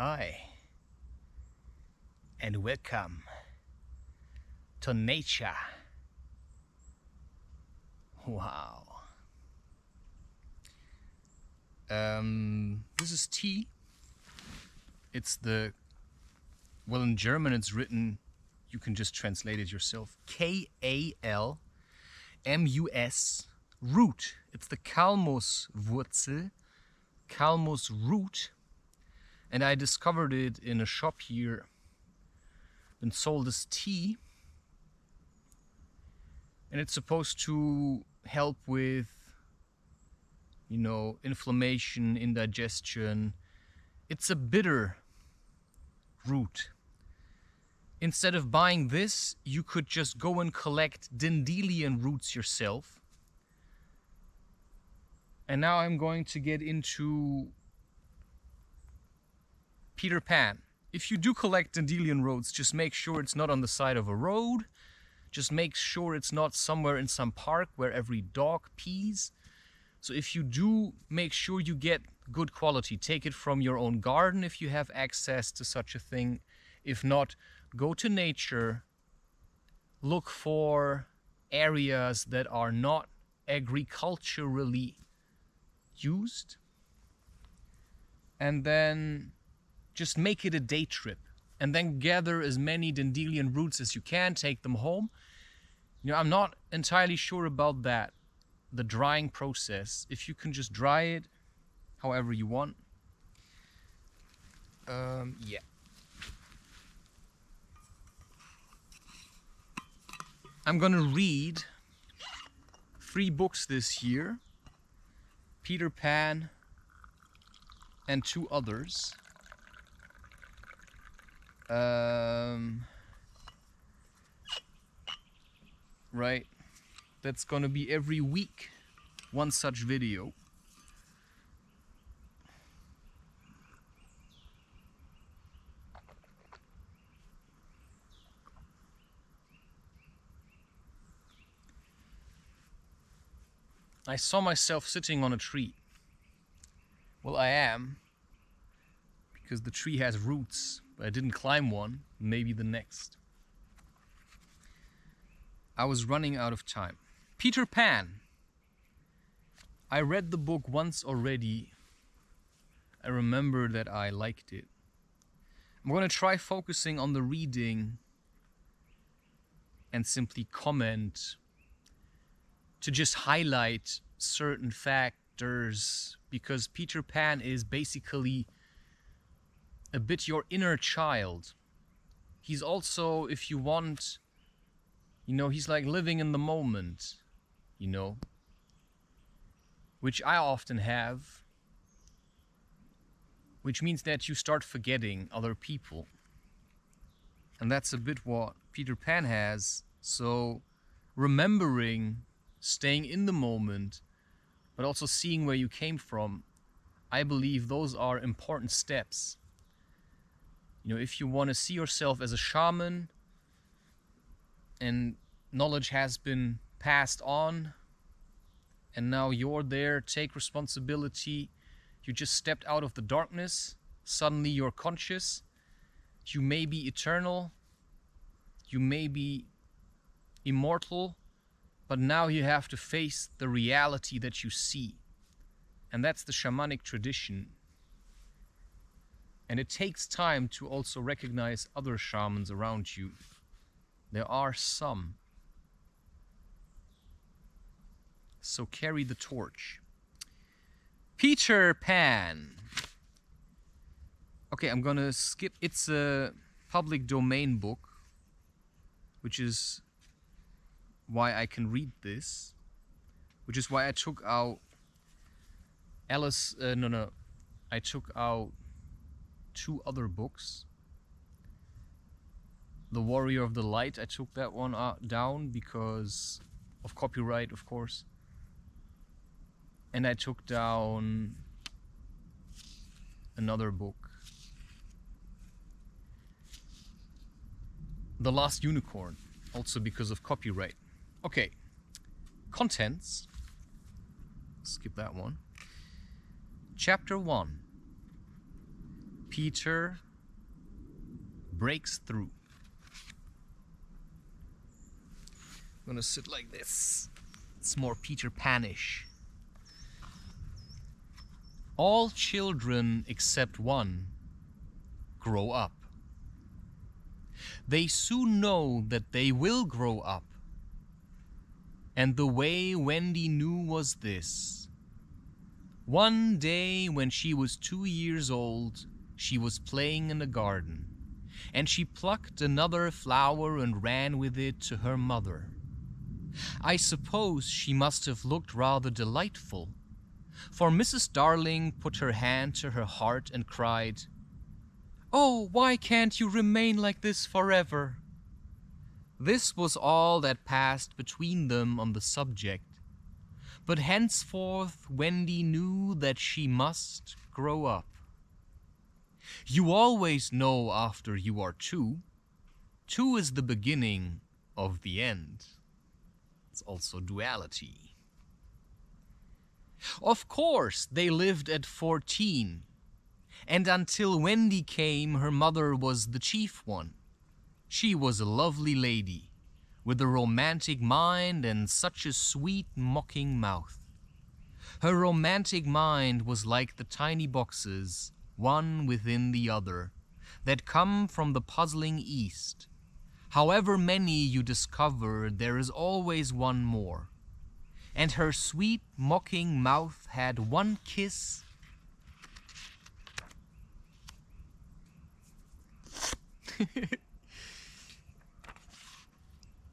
Hi, and welcome to nature. Wow. This is tea. It's well, in German it's written, you can just translate it yourself, K-A-L-M-U-S, root. It's the Kalmuswurzel, Kalmus root. And I discovered it in a shop here and sold as tea. And it's supposed to help with, inflammation, indigestion. It's a bitter root. Instead of buying this, you could just go and collect dandelion roots yourself. And now I'm going to get into Peter Pan. If you do collect dandelion roots, just make sure it's not on the side of a road. Just make sure it's not somewhere in some park where every dog pees. So if you do, make sure you get good quality. Take it from your own garden if you have access to such a thing. If not, go to nature. Look for areas that are not agriculturally used. And then just make it a day trip. And then gather as many dandelion roots as you can. Take them home. I'm not entirely sure about that. The drying process, if you can just dry it however you want. Yeah. I'm gonna read 3 books this year. Peter Pan and 2 others. Right. That's gonna be every week, one such video. I saw myself sitting on a tree. Well, I am, because the tree has roots, but I didn't climb one, maybe the next. I was running out of time. Peter Pan. I read the book once already. I remember that I liked it. I'm going to try focusing on the reading and simply comment to just highlight certain factors, because Peter Pan is basically a bit your inner child. He's also, if you want, he's like living in the moment, which I often have, which means that you start forgetting other people. And that's a bit what Peter Pan has. So remembering, staying in the moment, but also seeing where you came from, I believe those are important steps. If you want to see yourself as a shaman and knowledge has been passed on and now you're there, take responsibility. You just stepped out of the darkness, suddenly you're conscious. You may be eternal, you may be immortal, but now you have to face the reality that you see. And that's the shamanic tradition. And it takes time to also recognize other shamans around you. There are some. So carry the torch. Peter Pan. Okay, I'm gonna skip. It's a public domain book, which is why I can read this, which is why I took out I took out 2 other books. The Warrior of the Light, I took that one down because of copyright, of course. And I took down another book, The Last Unicorn, also because of copyright. Okay, contents. Skip that one. Chapter 1. Peter breaks through. I'm gonna sit like this. It's more Peter Panish. All children except one grow up. They soon know that they will grow up. And the way Wendy knew was this. One day when she was 2 years old, she was playing in the garden, and she plucked another flower and ran with it to her mother. I suppose she must have looked rather delightful, for Mrs. Darling put her hand to her heart and cried, "Oh, why can't you remain like this forever?" This was all that passed between them on the subject, but henceforth Wendy knew that she must grow up. You always know after you are 2. 2 is the beginning of the end. It's also duality. Of course, they lived at 14, and until Wendy came, her mother was the chief one. She was a lovely lady, with a romantic mind and such a sweet, mocking mouth. Her romantic mind was like the tiny boxes, one within the other, that come from the puzzling East. However many you discover, there is always one more. And her sweet, mocking mouth had one kiss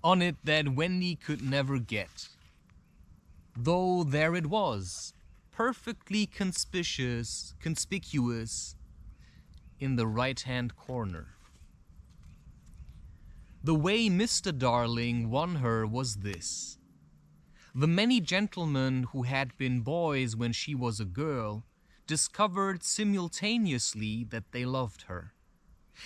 on it that Wendy could never get. Though there it was, perfectly conspicuous in the right-hand corner. The way Mr. Darling won her was this. The many gentlemen who had been boys when she was a girl discovered simultaneously that they loved her,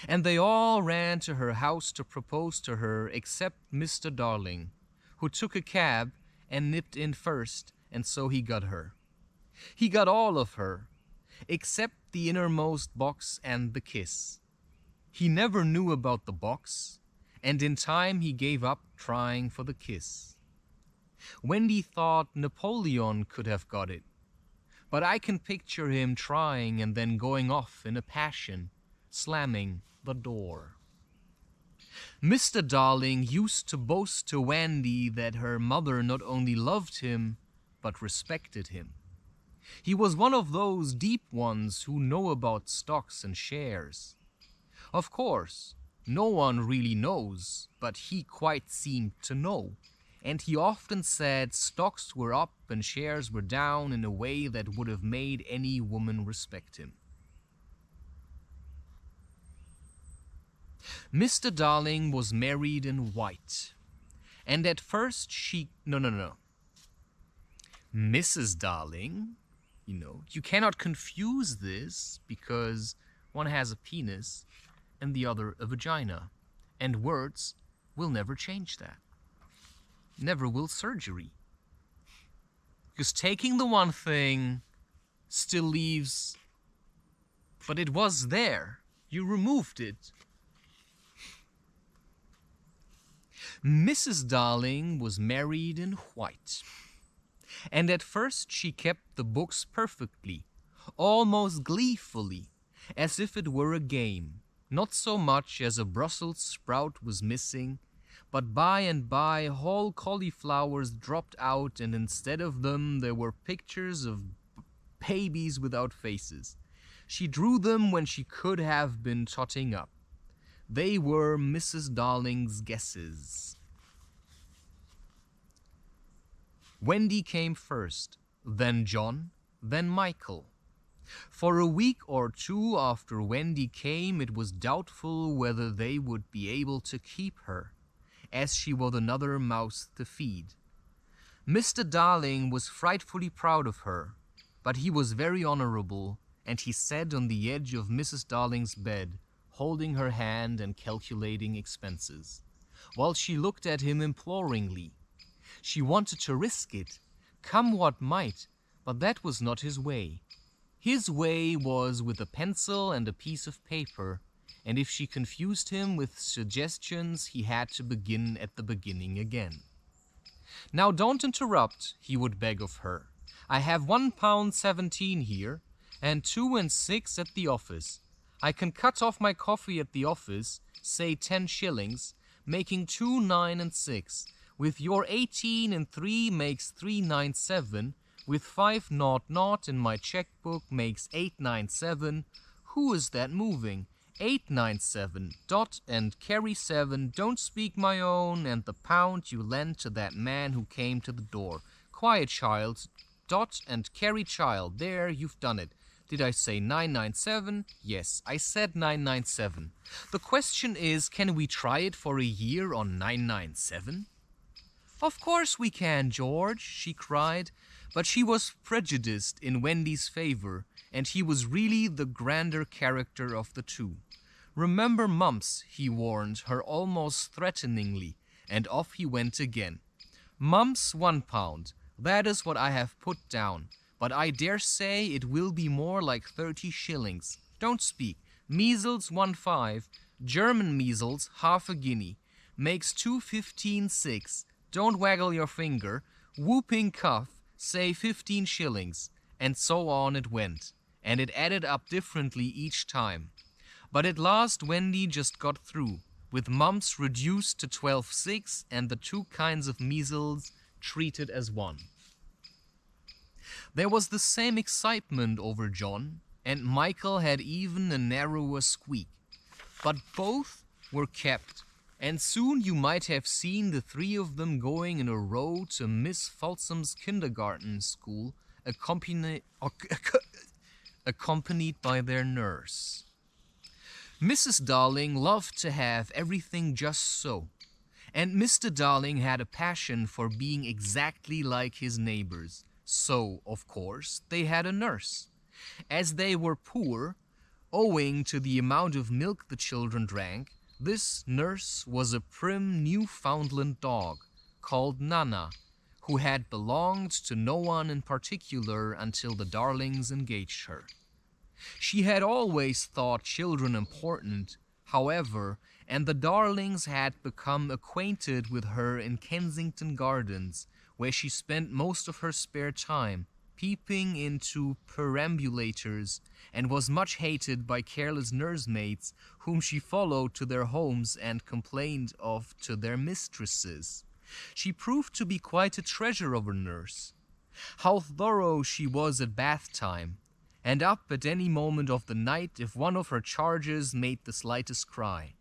and they all ran to her house to propose to her except Mr. Darling, who took a cab and nipped in first, and so he got her. He got all of her, except the innermost box and the kiss. He never knew about the box, and in time he gave up trying for the kiss. Wendy thought Napoleon could have got it, but I can picture him trying and then going off in a passion, slamming the door. Mr. Darling used to boast to Wendy that her mother not only loved him, but respected him. He was one of those deep ones who know about stocks and shares. Of course, no one really knows, but he quite seemed to know, and he often said stocks were up and shares were down in a way that would have made any woman respect him. Mr. Darling was married in white, and at first Mrs. Darling, you cannot confuse this because one has a penis and the other a vagina, and words will never change that. Never will surgery. Because taking the one thing still leaves, but it was there. You removed it. Mrs. Darling was married in white, and at first she kept the books perfectly, almost gleefully, as if it were a game. Not so much as a Brussels sprout was missing, but by and by whole cauliflowers dropped out, and instead of them there were pictures of babies without faces. She drew them when she could have been totting up. They were Mrs. Darling's guesses. Wendy came first, then John, then Michael. For a week or two after Wendy came, it was doubtful whether they would be able to keep her, as she was another mouse to feed. Mr. Darling was frightfully proud of her, but he was very honorable, and he sat on the edge of Mrs. Darling's bed, holding her hand and calculating expenses, while she looked at him imploringly. She wanted to risk it, come what might, but that was not his way. His way was with a pencil and a piece of paper, and if she confused him with suggestions, he had to begin at the beginning again. "Now don't interrupt," he would beg of her. "I have £1.17 here, and 2 and 6 at the office. I can cut off my coffee at the office, say 10 shillings, making 2, 9 and 6. With your 18 and 3 makes 397. With 500 in my checkbook makes 897. Who is that moving? 897. Dot and carry 7. Don't speak my own, and the pound you lent to that man who came to the door. Quiet, child. Dot and carry, child. There, you've done it. Did I say 997? Yes, I said 997. The question is, can we try it for a year on 997? Of course we can, George, she cried, but she was prejudiced in Wendy's favor, and he was really the grander character of the two. Remember Mumps, he warned her almost threateningly, and off he went again. Mumps, £1. That is what I have put down, but I dare say it will be more like 30 shillings. Don't speak. Measles, 1.5. German measles, half a guinea. Makes 2.15 6. Don't waggle your finger. Whooping cough, say 15 shillings. And so on it went, and it added up differently each time. But at last Wendy just got through, with mumps reduced to 12.6 and the 2 kinds of measles treated as one. There was the same excitement over John, and Michael had even a narrower squeak. But both were kept, and soon you might have seen the 3 of them going in a row to Miss Folsom's kindergarten school, accompanied by their nurse. Mrs. Darling loved to have everything just so, and Mr. Darling had a passion for being exactly like his neighbors. So, of course, they had a nurse. As they were poor, owing to the amount of milk the children drank, this nurse was a prim Newfoundland dog called Nana, who had belonged to no one in particular until the Darlings engaged her. She had always thought children important, however, and the Darlings had become acquainted with her in Kensington Gardens, where she spent most of her spare time, peeping into perambulators, and was much hated by careless nursemaids, whom she followed to their homes and complained of to their mistresses. She proved to be quite a treasure of a nurse. How thorough she was at bath time, and up at any moment of the night if one of her charges made the slightest cry.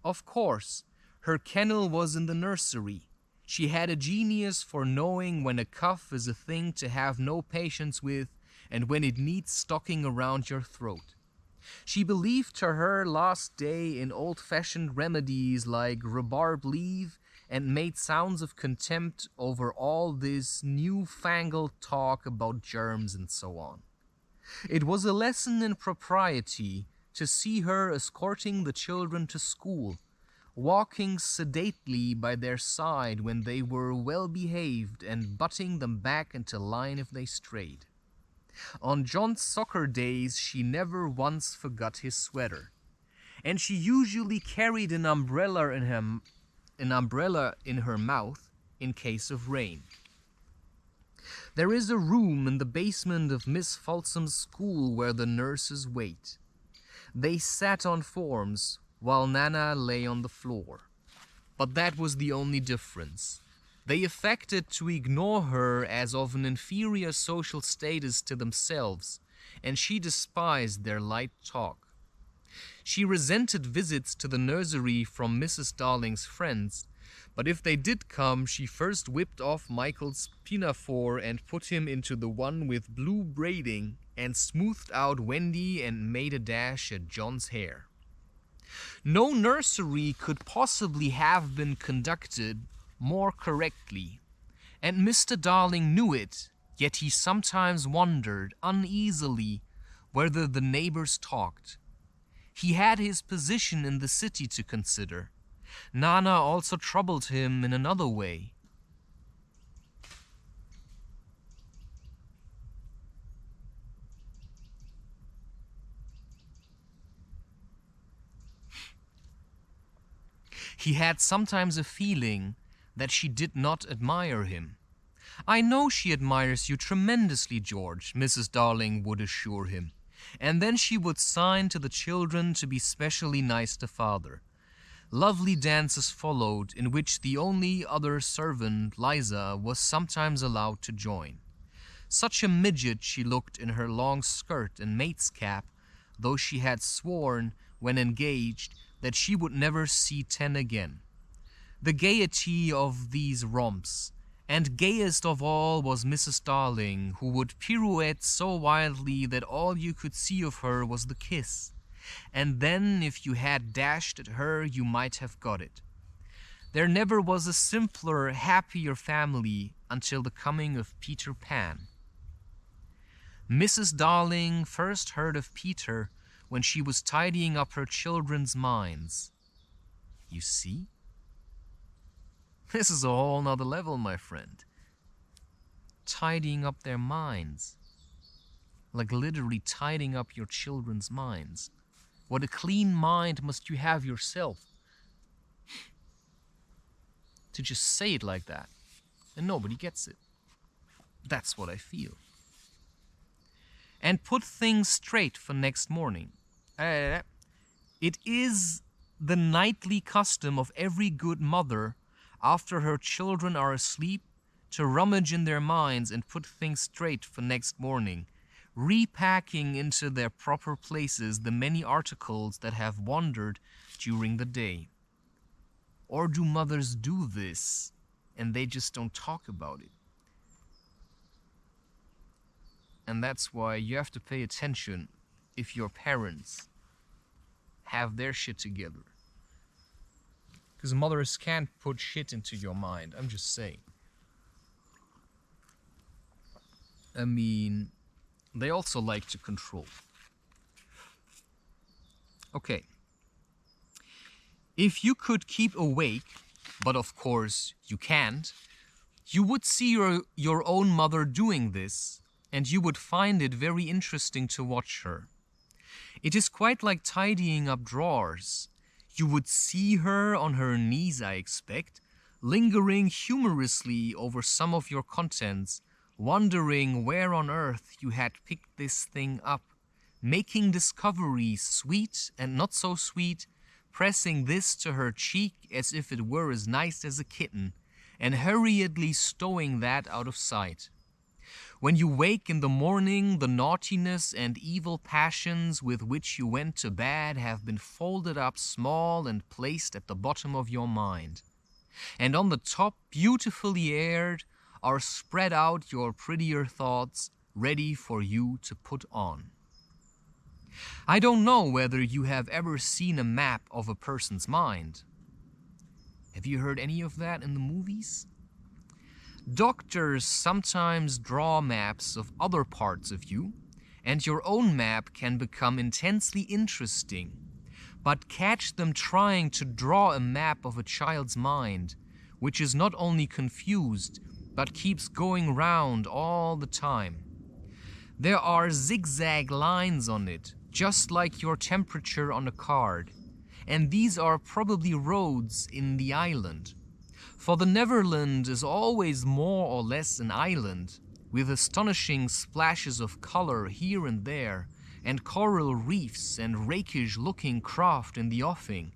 Of course, her kennel was in the nursery. She had a genius for knowing when a cough is a thing to have no patience with, and when it needs stocking around your throat. She believed to her last day in old-fashioned remedies like rhubarb leaf, and made sounds of contempt over all this new-fangled talk about germs and so on. It was a lesson in propriety to see her escorting the children to school, walking sedately by their side when they were well behaved, and butting them back into line if they strayed. On John's soccer days she never once forgot his sweater, and she usually carried an umbrella in her mouth in case of rain. There is a room in the basement of Miss Folsom's school where the nurses wait. They sat on forms, while Nana lay on the floor. But that was the only difference. They affected to ignore her as of an inferior social status to themselves, and she despised their light talk. She resented visits to the nursery from Mrs. Darling's friends, but if they did come, she first whipped off Michael's pinafore and put him into the one with blue braiding, and smoothed out Wendy and made a dash at John's hair. No nursery could possibly have been conducted more correctly, and Mr. Darling knew it, yet he sometimes wondered uneasily whether the neighbors talked. He had his position in the city to consider. Nana also troubled him in another way. He had sometimes a feeling that she did not admire him. "I know she admires you tremendously, George," Mrs. Darling would assure him. And then she would sign to the children to be specially nice to father. Lovely dances followed, in which the only other servant, Liza, was sometimes allowed to join. Such a midget she looked in her long skirt and maid's cap, though she had sworn, when engaged, that she would never see 10 again. The gaiety of these romps, and gayest of all was Mrs. Darling, who would pirouette so wildly that all you could see of her was the kiss. And then, if you had dashed at her, you might have got it. There never was a simpler, happier family until the coming of Peter Pan. Mrs. Darling first heard of Peter when she was tidying up her children's minds. You see? This is a whole nother level, my friend. Tidying up their minds. Like literally tidying up your children's minds. What a clean mind must you have yourself to just say it like that, and nobody gets it. That's what I feel. And put things straight for next morning. It is the nightly custom of every good mother, after her children are asleep, to rummage in their minds and put things straight for next morning, repacking into their proper places the many articles that have wandered during the day. Or do mothers do this and they just don't talk about it? And that's why you have to pay attention if your parents have their shit together. Because mothers can't put shit into your mind, I'm just saying. I mean, they also like to control. Okay. If you could keep awake, but of course you can't, you would see your own mother doing this, and you would find it very interesting to watch her. It is quite like tidying up drawers. You would see her on her knees, I expect, lingering humorously over some of your contents, wondering where on earth you had picked this thing up, making discoveries sweet and not so sweet, pressing this to her cheek as if it were as nice as a kitten, and hurriedly stowing that out of sight. When you wake in the morning, the naughtiness and evil passions with which you went to bed have been folded up small and placed at the bottom of your mind. And on the top, beautifully aired, are spread out your prettier thoughts, ready for you to put on. I don't know whether you have ever seen a map of a person's mind. Have you heard any of that in the movies? Doctors sometimes draw maps of other parts of you, and your own map can become intensely interesting. But catch them trying to draw a map of a child's mind, which is not only confused, but keeps going round all the time. There are zigzag lines on it, just like your temperature on a card, and these are probably roads in the island. For the Neverland is always more or less an island, with astonishing splashes of color here and there, and coral reefs and rakish-looking craft in the offing,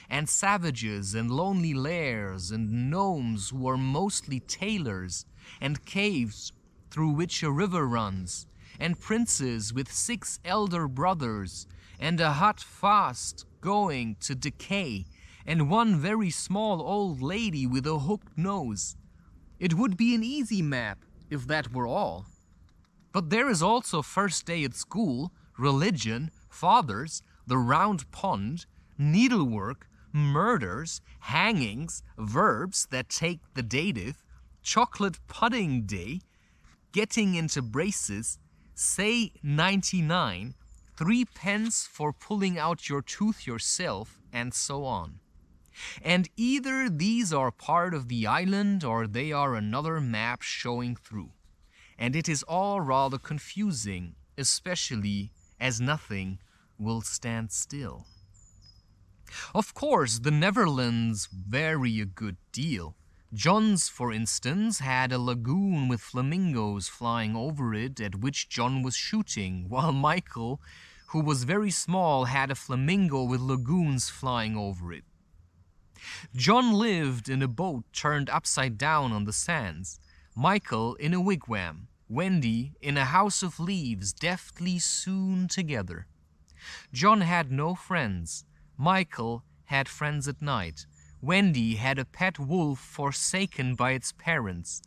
and savages and lonely lairs and gnomes who are mostly tailors, and caves through which a river runs, and princes with 6 elder brothers, and a hut fast going to decay, and one very small old lady with a hooked nose. It would be an easy map if that were all. But there is also first day at school, religion, fathers, the round pond, needlework, murders, hangings, verbs that take the dative, chocolate pudding day, getting into braces, say 99, 3 pence for pulling out your tooth yourself, and so on. And either these are part of the island or they are another map showing through. And it is all rather confusing, especially as nothing will stand still. Of course, the Netherlands vary a good deal. John's, for instance, had a lagoon with flamingos flying over it at which John was shooting, while Michael, who was very small, had a flamingo with lagoons flying over it. John lived in a boat turned upside down on the sands, Michael in a wigwam, Wendy in a house of leaves deftly sewn together. John had no friends. Michael had friends at night. Wendy had a pet wolf forsaken by its parents.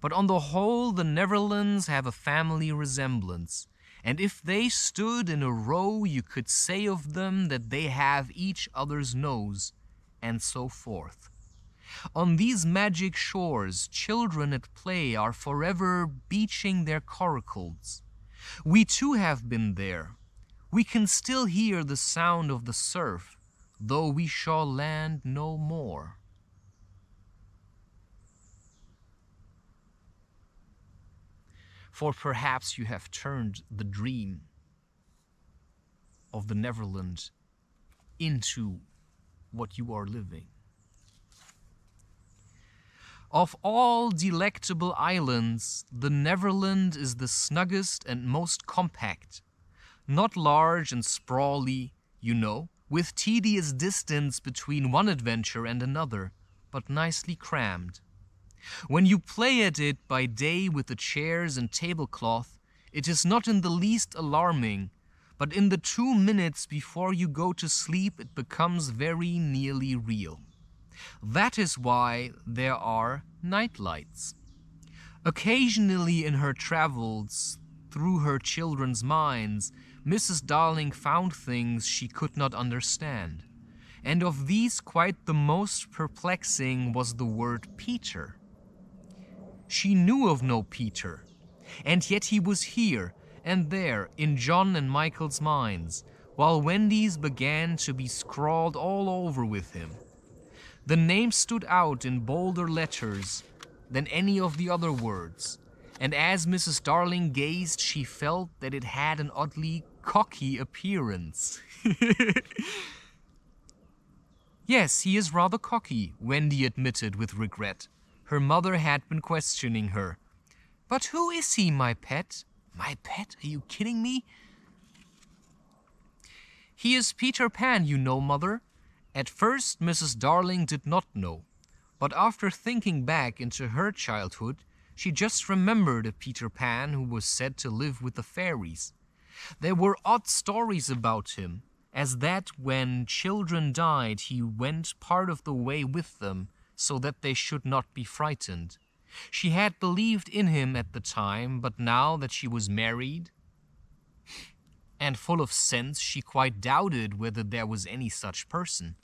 But on the whole, the Netherlands have a family resemblance. And if they stood in a row, you could say of them that they have each other's nose, and so forth. On these magic shores, children at play are forever beaching their coracles. We too have been there. We can still hear the sound of the surf, though we shall land no more. For perhaps you have turned the dream of the Neverland into what you are living. Of all delectable islands, the Neverland is the snuggest and most compact. Not large and sprawly, you know, with tedious distance between one adventure and another, but nicely crammed. When you play at it by day with the chairs and tablecloth, it is not in the least alarming, but in the 2 minutes before you go to sleep it becomes very nearly real. That is why there are night lights. Occasionally in her travels, through her children's minds, Mrs. Darling found things she could not understand. And of these quite the most perplexing was the word Peter. She knew of no Peter, and yet he was here and there in John and Michael's minds, while Wendy's began to be scrawled all over with him. The name stood out in bolder letters than any of the other words, and as Mrs. Darling gazed, she felt that it had an oddly cocky appearance. Yes, he is rather cocky, Wendy admitted with regret. Her mother had been questioning her. But who is he, my pet? My pet? Are you kidding me? He is Peter Pan, you know, Mother. At first, Mrs. Darling did not know, but after thinking back into her childhood, she just remembered a Peter Pan who was said to live with the fairies. There were odd stories about him, as that when children died he went part of the way with them so that they should not be frightened. She had believed in him at the time, but now that she was married and full of sense, she quite doubted whether there was any such person.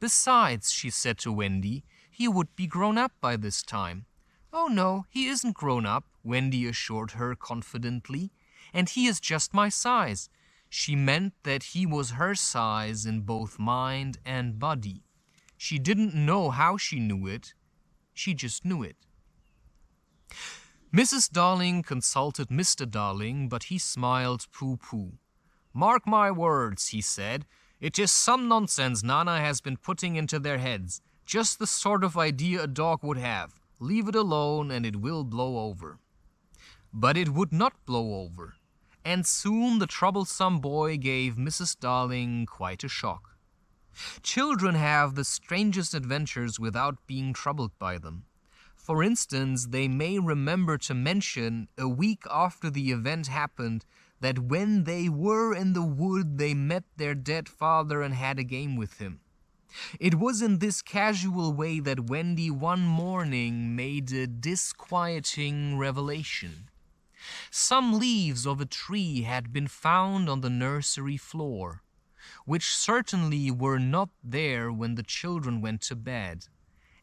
Besides, she said to Wendy, he would be grown up by this time. Oh no, he isn't grown up, Wendy assured her confidently, and he is just my size. She meant that he was her size in both mind and body. She didn't know how she knew it, she just knew it. Mrs. Darling consulted Mr. Darling, but he smiled pooh-pooh. Mark my words, he said, it is some nonsense Nana has been putting into their heads, just the sort of idea a dog would have. Leave it alone and it will blow over. But it would not blow over, and soon the troublesome boy gave Mrs. Darling quite a shock. Children have the strangest adventures without being troubled by them. For instance, they may remember to mention, a week after the event happened, that when they were in the wood they met their dead father and had a game with him. It was in this casual way that Wendy one morning made a disquieting revelation. Some leaves of a tree had been found on the nursery floor, which certainly were not there when the children went to bed,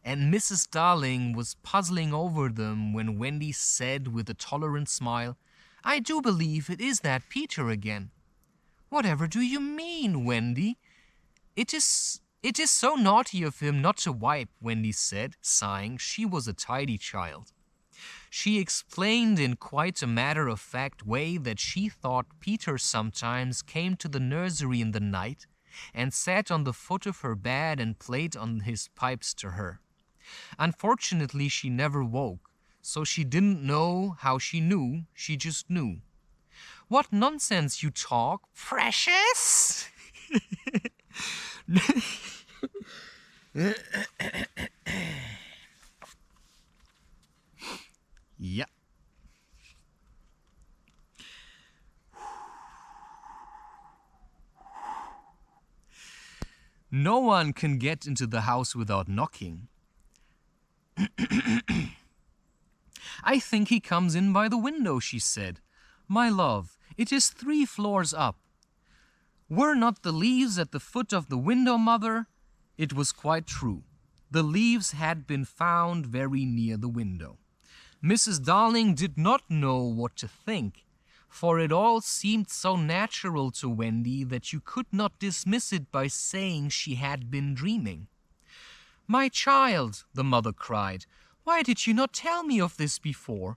and Mrs. Darling was puzzling over them when Wendy said with a tolerant smile, I do believe it is that Peter again. Whatever do you mean, Wendy? It is so naughty of him not to wipe, Wendy said, sighing. She was a tidy child. She explained in quite a matter-of-fact way that she thought Peter sometimes came to the nursery in the night and sat on the foot of her bed and played on his pipes to her. Unfortunately, she never woke, so she didn't know how she knew, she just knew. What nonsense you talk, precious! Yeah. No one can get into the house without knocking. I think he comes in by the window, she said. My love, it is 3 floors up. Were not the leaves at the foot of the window, mother? It was quite true. The leaves had been found very near the window. Mrs. Darling did not know what to think, for it all seemed so natural to Wendy that you could not dismiss it by saying she had been dreaming. My child, the mother cried, why did you not tell me of this before?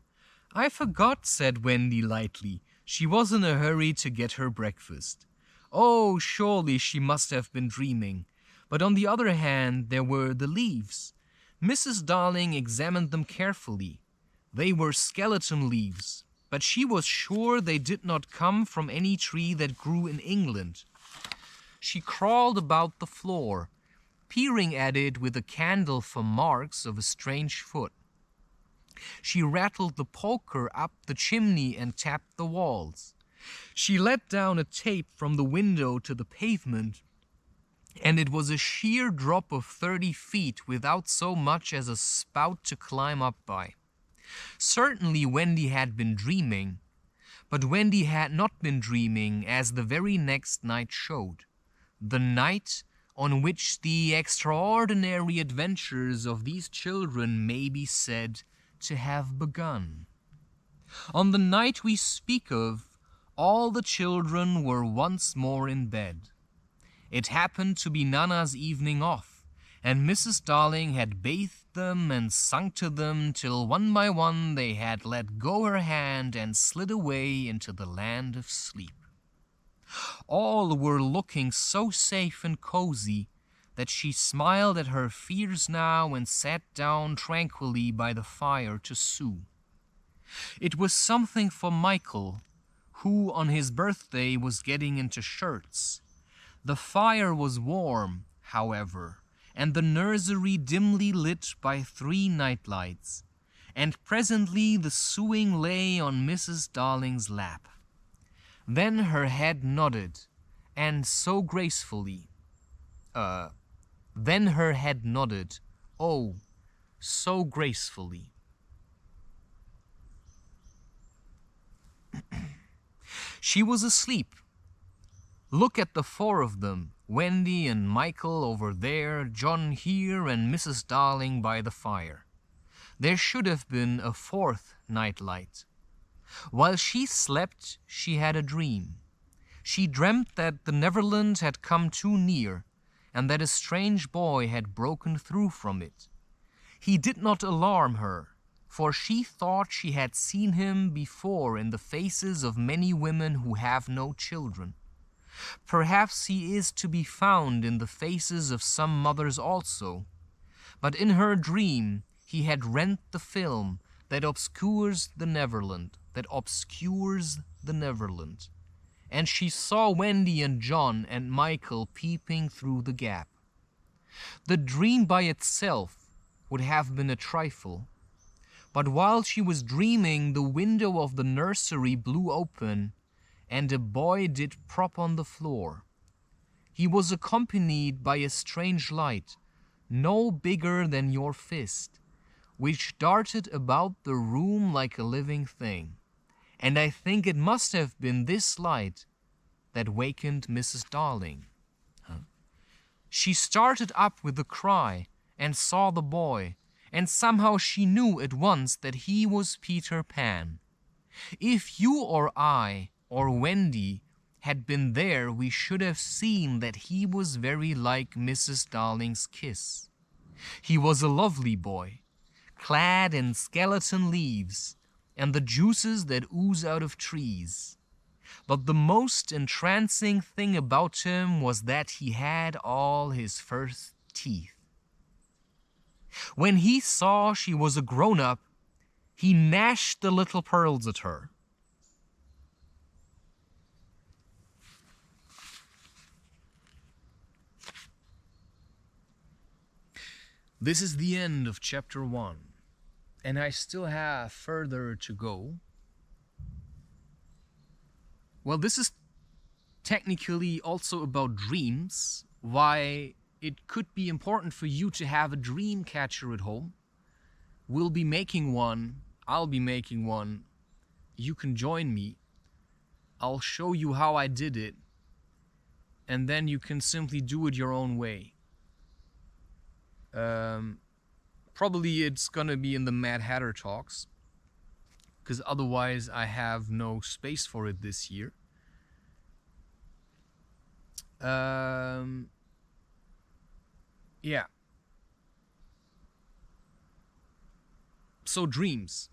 I forgot, said Wendy lightly. She was in a hurry to get her breakfast. Oh, surely she must have been dreaming. But on the other hand, there were the leaves. Mrs. Darling examined them carefully. They were skeleton leaves, but she was sure they did not come from any tree that grew in England. She crawled about the floor, peering at it with a candle for marks of a strange foot. She rattled the poker up the chimney and tapped the walls. She let down a tape from the window to the pavement, and it was a sheer drop of 30 feet without so much as a spout to climb up by. Certainly Wendy had been dreaming, but Wendy had not been dreaming, as the very next night showed. The night on which the extraordinary adventures of these children may be said to have begun. On the night we speak of, all the children were once more in bed. It happened to be Nana's evening off, and Mrs. Darling had bathed them and sung to them till one by one they had let go her hand and slid away into the land of sleep. All were looking so safe and cozy that she smiled at her fears now and sat down tranquilly by the fire to sew. It was something for Michael, who on his birthday was getting into shirts. The fire was warm, however, and the nursery dimly lit by 3 nightlights, and presently the sewing lay on Mrs. Darling's lap. Then her head nodded, and so gracefully. Then her head nodded, oh, so gracefully. She was asleep. Look at the 4 of them, Wendy and Michael over there, John here, and Mrs. Darling by the fire. There should have been a 4th nightlight. While she slept, she had a dream. She dreamt that the Neverland had come too near, and that a strange boy had broken through from it. He did not alarm her, for she thought she had seen him before in the faces of many women who have no children. Perhaps he is to be found in the faces of some mothers also. But in her dream he had rent the film that obscures the Neverland, and she saw Wendy and John and Michael peeping through the gap. The dream by itself would have been a trifle, but while she was dreaming, the window of the nursery blew open, and a boy did prop on the floor. He was accompanied by a strange light, no bigger than your fist, which darted about the room like a living thing. And I think it must have been this light that wakened Mrs. Darling. She started up with a cry and saw the boy, and somehow she knew at once that he was Peter Pan. If you or I or Wendy had been there, we should have seen that he was very like Mrs. Darling's kiss. He was a lovely boy, clad in skeleton leaves and the juices that ooze out of trees. But the most entrancing thing about him was that he had all his first teeth. When he saw she was a grown-up, he gnashed the little pearls at her. This is the end of chapter 1, and I still have further to go. Well, this is technically also about dreams, why it could be important for you to have a dream catcher at home. We'll be making one, I'll be making one, you can join me. I'll show you how I did it, and then you can simply do it your own way. Probably it's gonna be in the Mad Hatter talks, because otherwise I have no space for it this year. Yeah. So dreams.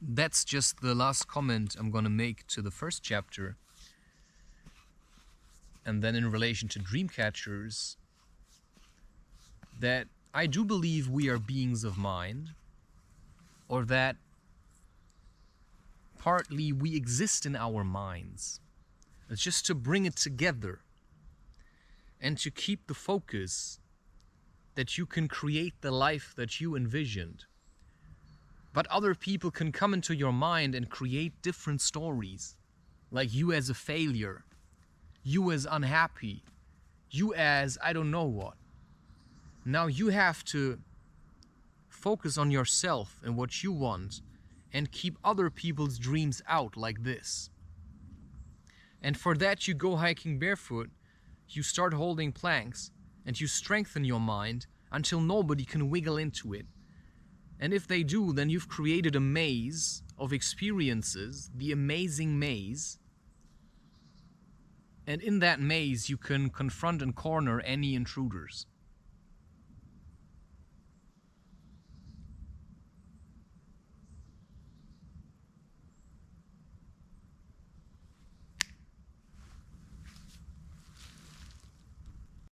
That's just the last comment I'm gonna make to the first chapter. And then in relation to dream catchers, that I do believe we are beings of mind, or that partly we exist in our minds. It's just to bring it together and to keep the focus that you can create the life that you envisioned. But other people can come into your mind and create different stories, like you as a failure, you as unhappy, you as I don't know what. Now you have to focus on yourself and what you want and keep other people's dreams out like this. And for that you go hiking barefoot, you start holding planks, and you strengthen your mind until nobody can wiggle into it. And if they do, then you've created a maze of experiences, the amazing maze. And in that maze you can confront and corner any intruders.